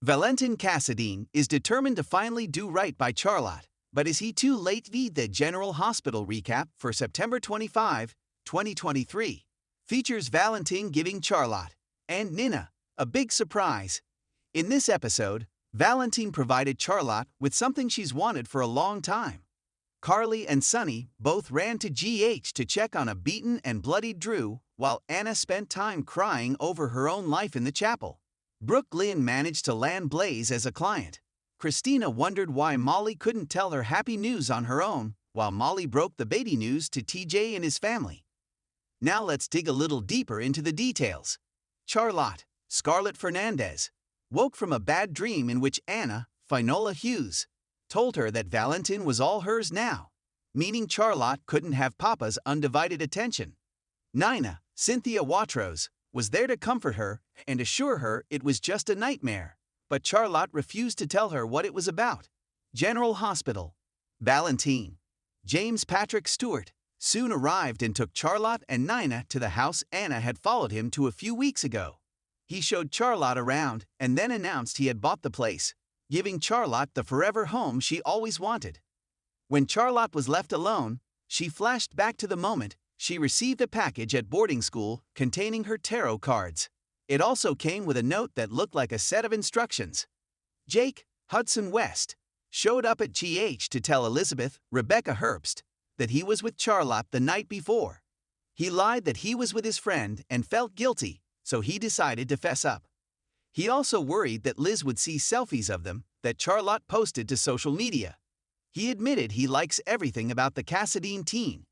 Valentin Cassadine is determined to finally do right by Charlotte, but is he too late? The General Hospital recap for September 25, 2023 features Valentin giving Charlotte and Nina a big surprise. In this episode, Valentin provided Charlotte with something she's wanted for a long time. Carly and Sunny both ran to GH to check on a beaten and bloodied Drew, while Anna spent time crying over her own life in the chapel. Brooke Lynn managed to land Blaze as a client. Christina wondered why Molly couldn't tell her happy news on her own, while Molly broke the baby news to TJ and his family. Now let's dig a little deeper into the details. Charlotte, Scarlett Fernandez, woke from a bad dream in which Anna, Finola Hughes, told her that Valentin was all hers now, meaning Charlotte couldn't have Papa's undivided attention. Nina, Cynthia Watros, was there to comfort her and assure her it was just a nightmare, but Charlotte refused to tell her what it was about. General Hospital. Valentin, James Patrick Stewart, soon arrived and took Charlotte and Nina to the house Anna had followed him to a few weeks ago. He showed Charlotte around and then announced he had bought the place, giving Charlotte the forever home she always wanted. When Charlotte was left alone, she flashed back to the moment she received a package at boarding school containing her tarot cards. It also came with a note that looked like a set of instructions. Jake, Hudson West, showed up at GH to tell Elizabeth, Rebecca Herbst, that he was with Charlotte the night before. He lied that he was with his friend and felt guilty, so he decided to fess up. He also worried that Liz would see selfies of them that Charlotte posted to social media. He admitted he likes everything about the Cassadine teen,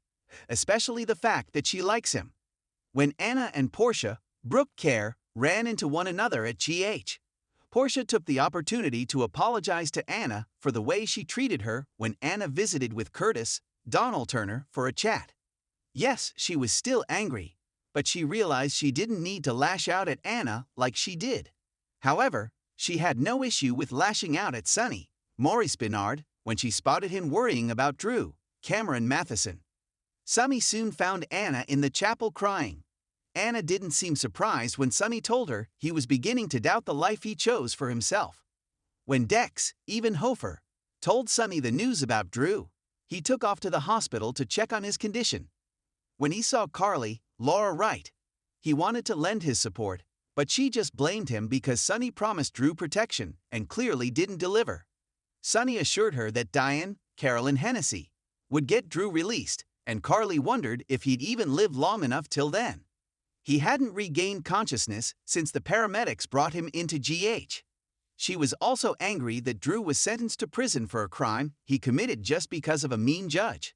especially the fact that she likes him. When Anna and Portia, Brooke Care, ran into one another at GH, Portia took the opportunity to apologize to Anna for the way she treated her when Anna visited with Curtis, Donald Turner, for a chat. Yes, she was still angry, but she realized she didn't need to lash out at Anna like she did. However, she had no issue with lashing out at Sunny, Maurice Bernard, when she spotted him worrying about Drew, Cameron Matheson. Sunny soon found Anna in the chapel crying. Anna didn't seem surprised when Sunny told her he was beginning to doubt the life he chose for himself. When Dex, even Hofer, told Sunny the news about Drew, he took off to the hospital to check on his condition. When he saw Carly, Laura Wright, he wanted to lend his support, but she just blamed him because Sunny promised Drew protection and clearly didn't deliver. Sunny assured her that Diane, Carolyn Hennessy, would get Drew released, and Carly wondered if he'd even live long enough till then. He hadn't regained consciousness since the paramedics brought him into GH. She was also angry that Drew was sentenced to prison for a crime he committed just because of a mean judge.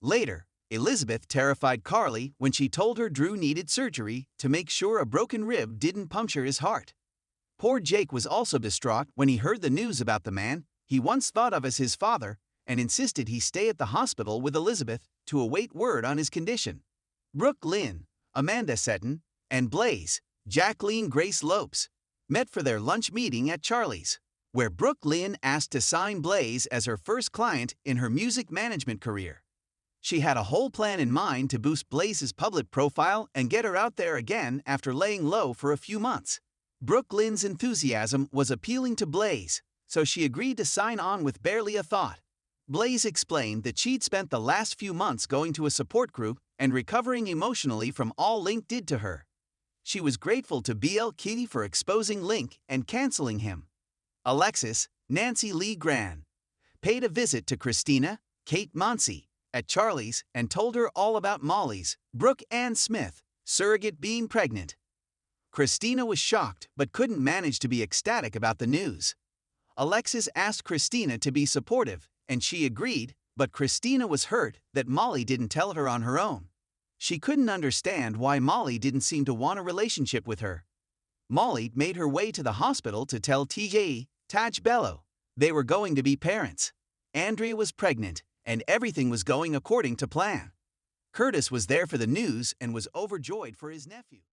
Later, Elizabeth terrified Carly when she told her Drew needed surgery to make sure a broken rib didn't puncture his heart. Poor Jake was also distraught when he heard the news about the man he once thought of as his father and insisted he stay at the hospital with Elizabeth to await word on his condition. Brooke Lynn, Amanda Seton, and Blaze, Jacqueline Grace Lopes, met for their lunch meeting at Charlie's, where Brooke Lynn asked to sign Blaze as her first client in her music management career. She had a whole plan in mind to boost Blaze's public profile and get her out there again after laying low for a few months. Brooke Lynn's enthusiasm was appealing to Blaze, so she agreed to sign on with barely a thought. Blaze explained that she'd spent the last few months going to a support group and recovering emotionally from all Link did to her. She was grateful to BL Kitty for exposing Link and canceling him. Alexis, Nancy Lee Gran, paid a visit to Christina, Kate Monsey, at Charlie's and told her all about Molly's, Brooke Ann Smith, surrogate being pregnant. Christina was shocked but couldn't manage to be ecstatic about the news. Alexis asked Christina to be supportive, and she agreed, but Christina was hurt that Molly didn't tell her on her own. She couldn't understand why Molly didn't seem to want a relationship with her. Molly made her way to the hospital to tell TJ, Taj Bello, they were going to be parents. Andrea was pregnant, and everything was going according to plan. Curtis was there for the news and was overjoyed for his nephew.